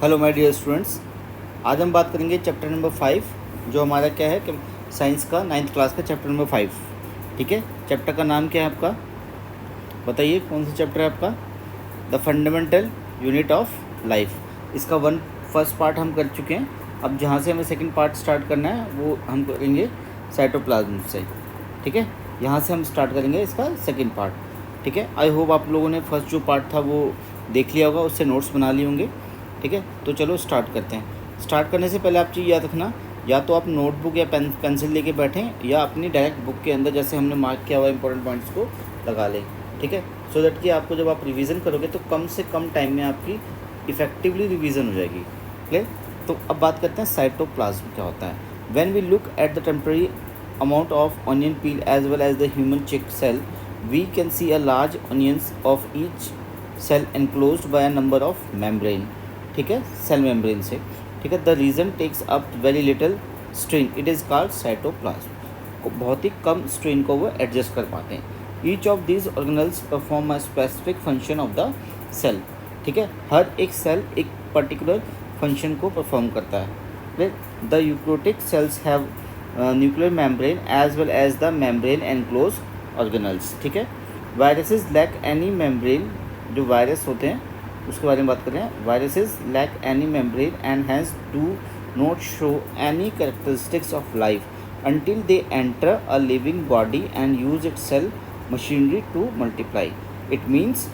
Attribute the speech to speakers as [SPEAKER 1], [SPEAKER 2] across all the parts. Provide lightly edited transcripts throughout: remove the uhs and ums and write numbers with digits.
[SPEAKER 1] Hello my dear students. आज हम बात करेंगे चैप्टर नंबर 5, जो हमारा क्या है कि साइंस का 9th क्लास का चैप्टर नंबर 5। ठीक है, चैप्टर का नाम क्या है आपका? बताइए कौन सा चैप्टर है आपका? The fundamental unit of life. इसका फर्स्ट पार्ट हम कर चुके हैं। अब जहाँ से हमें सेकंड पार्ट स्टार्ट करना है वो हम करेंगे साइटोप्लाज्म से। ठीक है, यहाँ से हम स्टार्ट करेंगे इसका सेकंड पार्ट। ठीक है, आई होप आप लोगों ने फर्स्ट जो पार्ट था वो देख लिया होगा, उससे नोट्स बना लिए होंगे। ठीक है, तो चलो स्टार्ट करते हैं। स्टार्ट करने से पहले आप चीज़ याद रखना, या तो आप नोटबुक या पेंसिल लेके बैठें, या अपनी डायरेक्ट बुक के अंदर जैसे हमने मार्क किया हुआ इंपॉर्टेंट पॉइंट्स को लगा लें। ठीक है, सो दैट कि आपको जब आप रिवीजन करोगे तो कम से कम टाइम में आपकी इफ़ेक्टिवली रिवीजन हो जाएगी। क्लियर? तो अब बात करते हैं साइटोप्लाज्म क्या होता है। When we look at the temporary amount of onion peel as well as the human chick cell, we can see a large onions of each cell enclosed by a number of membrane. ठीक है, cell membrane से। ठीक है, the reason takes up very little strain, it is called cytoplasm. बहुत ही कम strain को वो adjust कर पाते हैं। Each of these organelles perform a specific function of the cell. ठीक है, हर एक सेल एक पर्टिकुलर फंक्शन को परफॉर्म करता है। The eukaryotic cells have nuclear membrane as well as the membrane enclose organelles. ठीक है, वायरसेस लैक एनी मेम्ब्रेन, जो वायरस होते हैं उसके बारे में बात कर रहे हैं। Viruses lack any membrane and has do not show any characteristics of life until they enter a living body and use it cell machinery to multiply. It means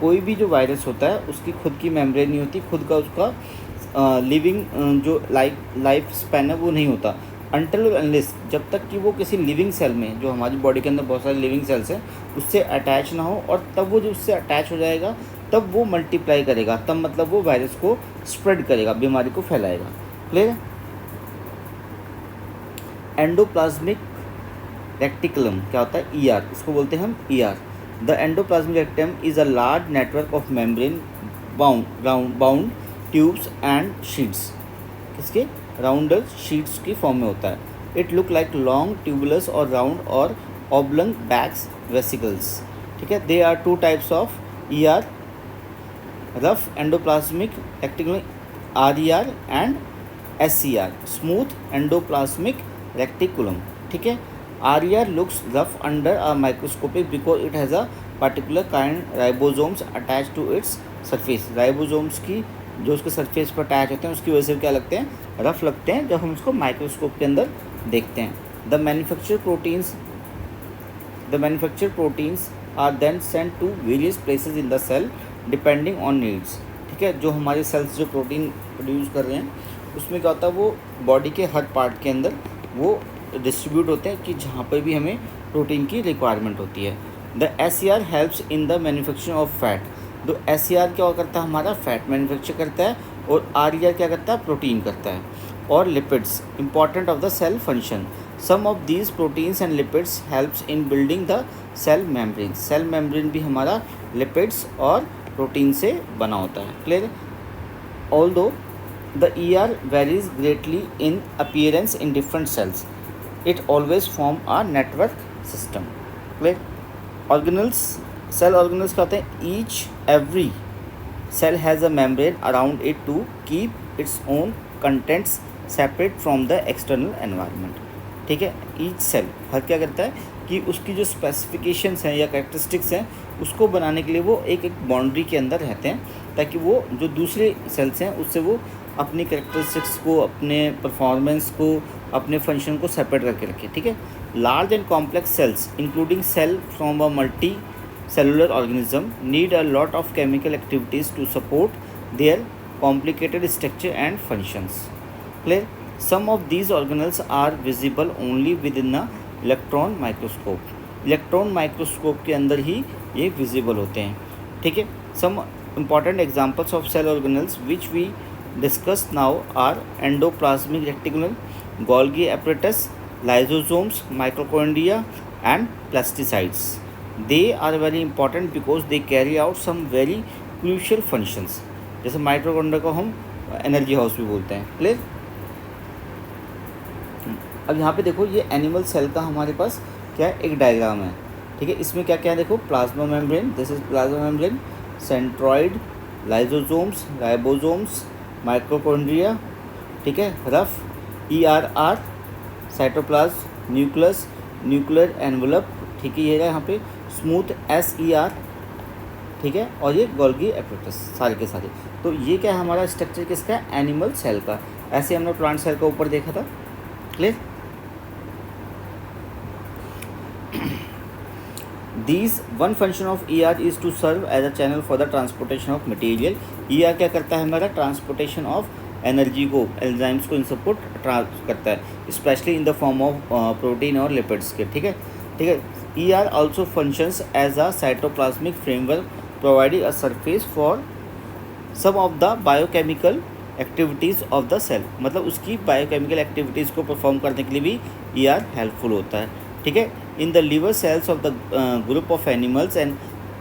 [SPEAKER 1] कोई भी जो वायरस होता है उसकी खुद की मेम्ब्रेन नहीं होती, खुद का उसका लिविंग जो लाइफ स्पैन है वो नहीं होता। अनटिल अनलेस, जब तक कि वो किसी लिविंग सेल में, जो हमारी बॉडी के अंदर बहुत सारे लिविंग सेल्स हैं, उससे अटैच ना हो, और तब वो जो उससे अटैच हो जाएगा तब वो मल्टीप्लाई करेगा, तब मतलब वो वायरस को स्प्रेड करेगा, बीमारी को फैलाएगा। क्लियर है? एंडोप्लाज्मिक रेक्टिकुलम क्या होता है? ईआर, इसको बोलते हैं हम ER. The endoplasmic reticulum is a large network of membrane bound tubes and sheets. किसके? राउंडर शीट्स की फॉर्म में होता है। It look like long tubules और राउंड और ऑब्लंग बैक्स वेसिकल्स। ठीक है, they are two types of ER, rough endoplasmic reticulum RER and SCR, smooth endoplasmic reticulum. ठीक है, RER looks rough under a microscope because it has a particular kind ribosomes attached to its surface। Ribosomes की जो उसके surface पर attach होते हैं उसकी वजह से क्या लगते हैं? रफ लगते हैं जब हम उसको माइक्रोस्कोप के अंदर देखते हैं। The manufacture proteins are then sent to various places in the cell depending on needs. ठीक है, जो हमारे सेल्स जो प्रोटीन प्रोड्यूस कर रहे हैं उसमें क्या होता है, वो बॉडी के हर पार्ट के अंदर वो डिस्ट्रीब्यूट होते हैं कि जहाँ पर भी हमें प्रोटीन की रिक्वायरमेंट होती है। The SCR helps in the manufacturing of fat. तो SCR क्या करता है? हमारा फैट मैन्युफैक्चर करता है, और RER क्या करता है? प्रोटीन करता है। और lipids, important of the cell function. Some of these proteins and lipids helps in building the cell membrane. Cell membrane भी हमारा लिपिड्स और प्रोटीन से बना होता है। Clear? Although the ER varies greatly in appearance in different cells, it always form a network system. Clear? Organelles, cell organelles क्या होते हैं? Each every cell has a membrane around it to keep its own contents separate from the external environment. ठीक है, each cell हर क्या करता है कि उसकी जो स्पेसिफिकेशंस हैं या कैरेक्टरिस्टिक्स हैं उसको बनाने के लिए वो एक एक बाउंड्री के अंदर रहते हैं, ताकि वो जो दूसरे सेल्स हैं उससे वो अपनी कैरेक्टरिस्टिक्स को, अपने परफॉर्मेंस को, अपने फंक्शन को सेपरेट करके रखें। ठीक है, large and complex cells including cell from a multi cellular organism need a lot of chemical activities to support their complicated structure and functions. Clear? Some of these organelles are visible only within a electron microscope. Electron microscope के अंदर ही ये visible होते हैं। ठीक है, some important examples of cell organelles which we discuss now are endoplasmic reticulum, Golgi apparatus, lysosomes, mitochondria and plasticytes. They are very important because they carry out some very crucial functions. जैसे mitochondria को हम energy house भी बोलते हैं। Clear? अब यहाँ पे देखो, ये एनिमल सेल का हमारे पास क्या है? एक डायग्राम है। ठीक है, इसमें क्या क्या है? देखो, plasma membrane, this is plasma membrane, centroid, lysosomes, ribosomes, माइक्रोकॉन्ड्रिया, ठीक है, rough ERR, cytoplasm, nucleus, nuclear envelope, ठीक है, ये रहा यहाँ पे स्मूथ SER, ठीक है, और ये गोल्गी एपरेटस सारे के सारे। तो ये क्या है हमारा स्ट्रक्चर किसका है, एनिमल सेल का। ऐसे हमने प्लांट सेल का ऊपर देखा था, clear. These one function of ER is to serve as a channel for the transportation of material। ER क्या करता है हमारा, ट्रांसपोर्टेशन ऑफ एनर्जी को, एंजाइम्स को इन सबको ट्रांस करता है, specially in the form of protein और लिपिड्स के, ठीक है, ठीक है। ER also functions as a cytoplasmic framework, providing a surface for some of the biochemical activities of the cell। मतलब उसकी बायोकेमिकल एक्टिविटीज़ को परफॉर्म करने के लिए भी ER हेल्पफुल होता है, ठीक है। In the liver cells of the group of animals and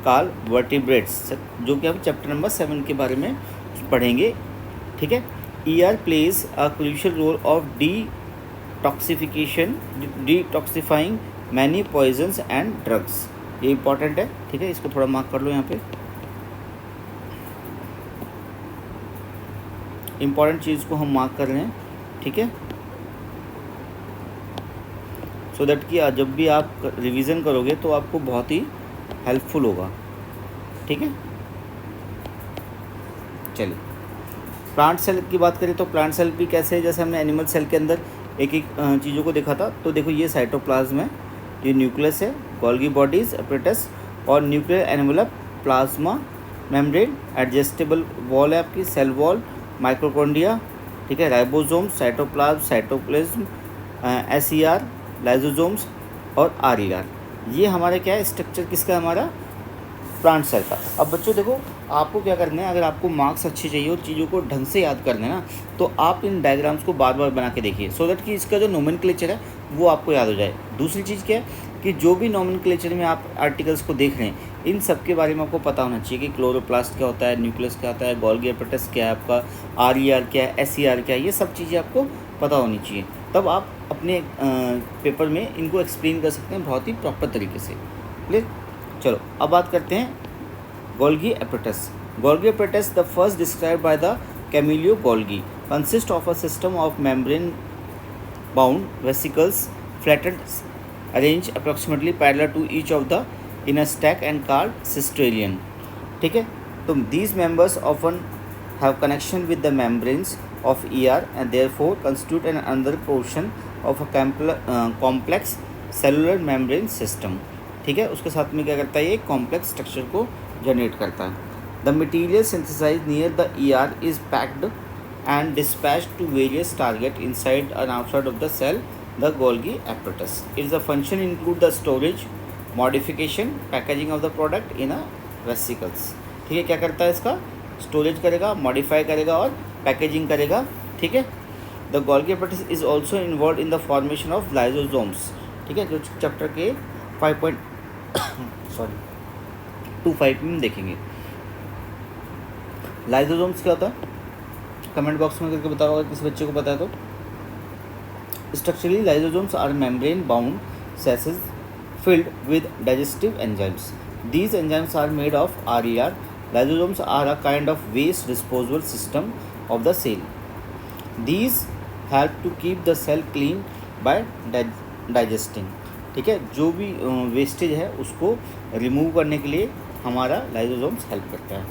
[SPEAKER 1] call vertebrates, जो कि हम चैप्टर नंबर 7 के बारे में पढ़ेंगे, ठीक है। ER plays a crucial role of detoxifying many poisons and drugs. ये इंपॉर्टेंट है, ठीक है, इसको थोड़ा मार्क कर लो यहाँ पे, इंपॉर्टेंट चीज़ को हम मार्क कर रहे हैं, ठीक है, सो दैट कि जब भी आप रिवीजन करोगे तो आपको बहुत ही हेल्पफुल होगा, ठीक है। चलिए प्लांट सेल की बात करें तो प्लांट सेल भी कैसे है, जैसे हमने एनिमल सेल के अंदर एक एक चीज़ों को देखा था। तो देखो ये साइटोप्लाज्म है, ये न्यूक्लियस है, गोल्गी बॉडीज, एपरेटस और nuclear envelope, plasma membrane, adjustable wall है आपकी, सेल वॉल, माइक्रोकॉन्ड्रिया, ठीक है, राइबोसोम, साइटोप्लाज्म, SER, लाइजोसोम्स और RER। ये हमारा क्या है, स्ट्रक्चर किसका है, हमारा प्लांट सेल का। अब बच्चों देखो आपको क्या करना है, अगर आपको मार्क्स अच्छे चाहिए और चीज़ों को ढंग से याद करना है ना, तो आप इन डायग्राम्स को बार बार बना के देखिए, सो दैट कि इसका जो नोमेनक्लेचर है वो आपको याद हो जाए। दूसरी चीज़ क्या है कि जो भी नोमेनक्लेचर में आप आर्टिकल्स को देख रहे हैं, इन सब के बारे में आपको पता होना चाहिए कि क्लोरोप्लास्ट क्या होता है, न्यूक्लियस क्या होता है, गोल्गी एपरेटस क्या है आपका, RER क्या है, SER क्या है, ये सब चीज़ें आपको पता होनी चाहिए। तब आप अपने पेपर में इनको एक्सप्लेन कर सकते हैं बहुत ही प्रॉपर तरीके से, क्लियर। चलो अब बात करते हैं Golgi apparatus. Golgi apparatus, the first described by the Camillo Golgi, consist of a system of membrane bound vesicles flattened arrange approximately parallel to each of the in a stack and called cisternae, ठीक है। तो these members often have connection with the membranes of ER and therefore constitute an another portion of a complex cellular membrane system, ठीक है। उसके साथ में क्या करता है, ये कॉम्प्लेक्स स्ट्रक्चर को जनरेट करता है। The material synthesize near the ER is packed and dispatched to various target inside and outside of the cell, the Golgi apparatus. Its a function include the storage, modification, packaging of the product in a vesicles, ठीक है। क्या करता है, इसका storage करेगा, modify करेगा और packaging करेगा, ठीक है। The Golgi apparatus is also involve in the formation of lysosomes, ठीक है, जो चैप्टर के 5.25 में देखेंगे। लाइजोसोम्स क्या होता है, कमेंट बॉक्स में करके बताओ अगर किसी बच्चे को पता है तो। Structurally lysosomes are membrane bound cells filled with digestive enzymes. These enzymes are made of RER. Lysosomes are a kind of waste disposal system of the cell. These help to keep the cell clean by digesting, ठीक है। जो भी wastage है उसको remove करने के लिए हमारा लाइजोसोम्स हेल्प करता है।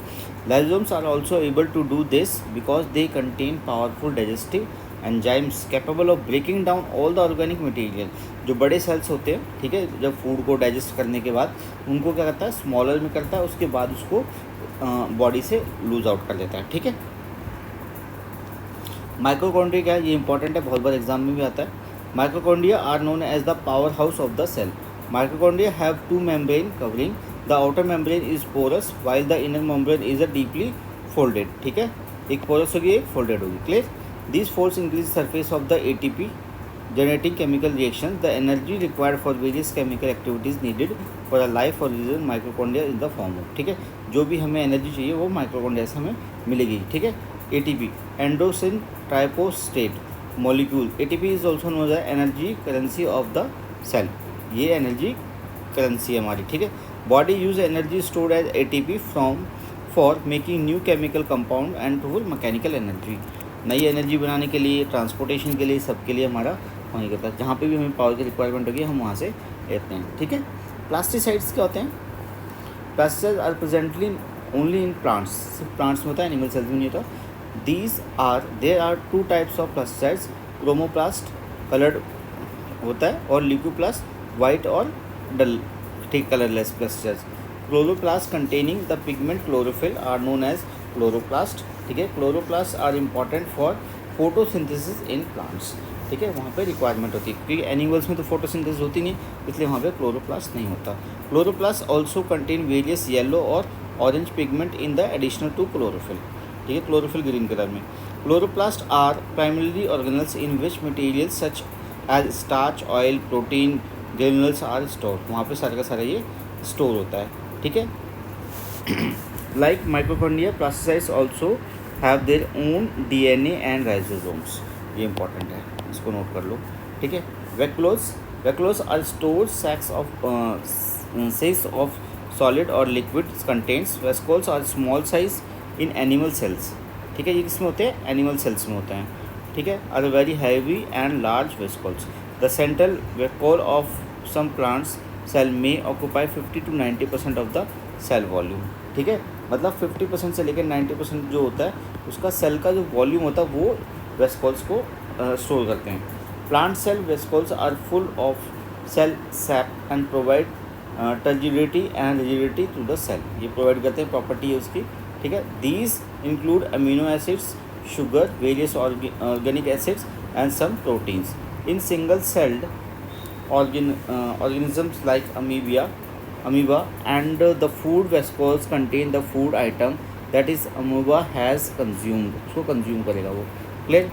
[SPEAKER 1] Lysosomes are also able to do this because they contain powerful digestive enzymes capable of breaking down all the organic material. जो बड़े सेल्स होते हैं, ठीक है, जब फूड को डाइजेस्ट करने के बाद उनको क्या करता है, स्मॉलर में करता है, उसके बाद उसको बॉडी से लूज आउट कर देता है, ठीक है। माइक्रोकॉन्ड्रिया क्या है, ये इंपॉर्टेंट है, बहुत बार एग्जाम में भी आता है। Mitochondria are known as the power house of the cell. Mitochondria have two membrane covering, the outer membrane is porous while the inner membrane is a deeply folded, ठीक है। एक पोरस होगी, एक फोल्डेड होगी, clear. These folds increase the surface of the ATP, generating chemical reactions. The energy required for various chemical activities needed for a life or reason mitochondria in the form of, ठीक है। जो भी हमें energy चाहिए वो माइक्रोकॉन्ड्रिया से हमें मिलेगी, ठीक है। ATP, adenosine triphosphate molecule. ATP is also known as energy currency of the cell. ये एनर्जी करेंसी है हमारी, ठीक है। Body use energy stored as ATP for making new chemical compound and to mechanical energy. नई energy बनाने के लिए, transportation के लिए, सबके लिए हमारा वहीं करता है। जहाँ पे भी हमें पावर की रिक्वायरमेंट होगी हम वहाँ से लेते हैं। ठीक है। प्लास्टिसाइड्स क्या होते हैं? Plastids are presently only in plants, सिर्फ प्लांट्स में होता है, एनिमल सेल्स में नहीं होता। There are 2 types of plastids, chromoplast coloured होता है और ल्यूकोप्लास्ट वाइट और डल, ठीक, colourless plastids. Chloroplast containing the pigment chlorophyll are known as chloroplast. ठीक है। Chloroplast are important for photosynthesis in plants. ठीक है, वहाँ पे रिक्वायरमेंट होती है क्योंकि एनिमल्स में तो फोटोसिंथेसिस होती नहीं, इसलिए वहाँ पे क्लोरोप्लास्ट नहीं होता। Chloroplast also contain various yellow और orange pigment in the additional to chlorophyll. ठीक है, क्लोरोफिल ग्रीन कलर में। Chloroplast are primarily organelles in which materials such as starch, oil, protein, granules are store. वहाँ पे सारा का सारा ये स्टोर होता है। ठीक है। Like mitochondria, plastids also have their own DNA and ribosomes. ये इंपॉर्टेंट है, इसको नोट कर लो। ठीक है। Vacuoles are stored sacs of solid और liquid contents. Vacuoles are small size in animal cells. ठीक है, ये किसमें होते हैं? एनिमल सेल्स में होते हैं। ठीक है। Are very heavy and large vacuoles. The central vacuole of some plants cell में occupy 50 to 90% of the cell volume. ठीक है, मतलब 50% से लेकर 90% जो होता है उसका सेल का जो वॉल्यूम होता है वो वेस्कोल्स को स्टोर करते हैं। Plant cell vacuoles are full of cell sap and provide turgidity and rigidity to the cell. ये प्रोवाइड करते हैं, प्रॉपर्टी है उसकी। ठीक है। These include amino acids, sugar, various organic acids and some proteins. In single-celled organisms like amoeba and the food vesicles contain the food item that is amoeba has consumed. उसको consume करेगा वो। Clear?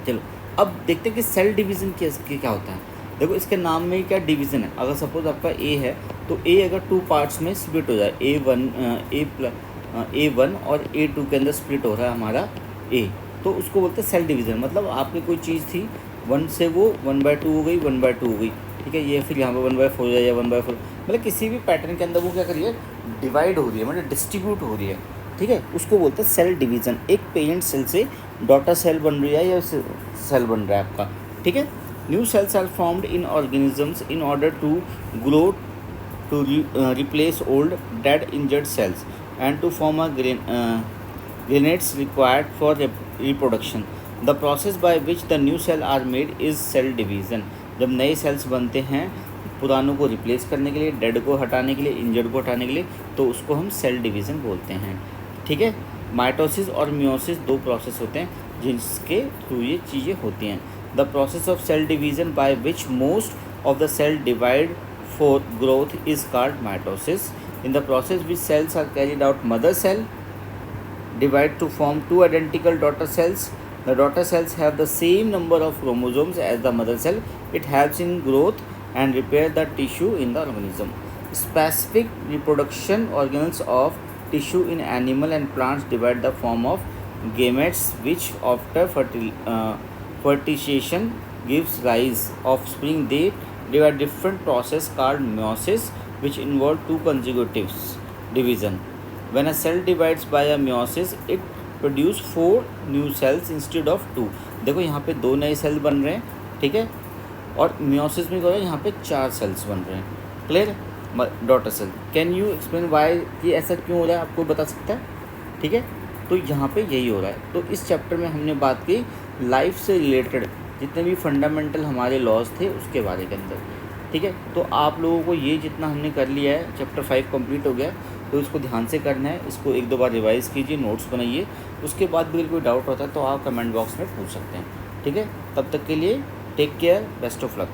[SPEAKER 1] चलो अब देखते हैं कि cell division क्या होता है। देखो इसके नाम में क्या डिवीज़न है। अगर सपोज आपका ए है तो ए अगर 2 पार्ट्स में स्प्लिट हो जाए, A1 और A2 के अंदर स्प्लिट हो रहा है हमारा A, तो उसको बोलते हैं सेल डिवीज़न। मतलब आपकी कोई चीज़ थी 1 से वो 1/2 हो गई, 1/2 हो गई। ठीक है, ये फिर यहाँ पे 1/4 हो जाए या 1/4, मतलब किसी भी पैटर्न के अंदर वो क्या कर रही है, डिवाइड हो रही है, मतलब डिस्ट्रीब्यूट हो रही है। ठीक है, उसको बोलते हैं सेल डिवीज़न। एक पेरेंट सेल से डॉटर सेल बन रही है या सेल बन रहा है आपका। ठीक है। New cells are formed in organisms in order to grow, to replace old dead injured cells and to form a gametes required for reproduction. The process by which the new cell are made is cell division. जब नए sales बनते हैं पुरानों को replace करने के लिए, dead को हटाने के लिए, इंजर्ड को हटाने के लिए, तो उसको हम सेल डिवीज़न बोलते हैं। ठीक है। माइटोसिस और मियोसिस 2 प्रोसेस होते हैं जिसके थ्रू ये चीज़ें होती हैं। The process of cell division by which most of the cell divide for growth is called mitosis. In the process which cells are carried out, mother cell divide to form 2 identical daughter cells. The daughter cells have the same number of chromosomes as the mother cell. It helps in growth and repair the tissue in the organism. Specific reproduction organs of tissue in animal and plants divide the form of gametes, which after fertilization gives rise offspring. They divide different process called meiosis, which involve 2 consecutive division. When a cell divides by a meiosis, it produce 4 new cells instead of 2. देखो यहाँ पे 2 नए cell बन रहे हैं। ठीक है, और meiosis में क्या हो रहा है, यहाँ पे 4 सेल्स बन रहे हैं। Clear? Daughter cell. Can you explain why, ये ऐसा क्यों हो रहा है, आपको बता सकता है? ठीक है, तो यहाँ पे यही हो रहा है। तो इस चैप्टर में हमने बात की लाइफ से रिलेटेड जितने भी फंडामेंटल हमारे लॉज थे उसके बारे के अंदर। ठीक है, तो आप लोगों को ये जितना हमने कर लिया है, चैप्टर 5 कंप्लीट हो गया, तो इसको ध्यान से करना है। इसको 1-2 बार रिवाइज़ कीजिए, नोट्स बनाइए। उसके बाद भी कोई डाउट होता है तो आप कमेंट बॉक्स में पूछ सकते हैं। ठीक है, तब तक के लिए take care, best of luck.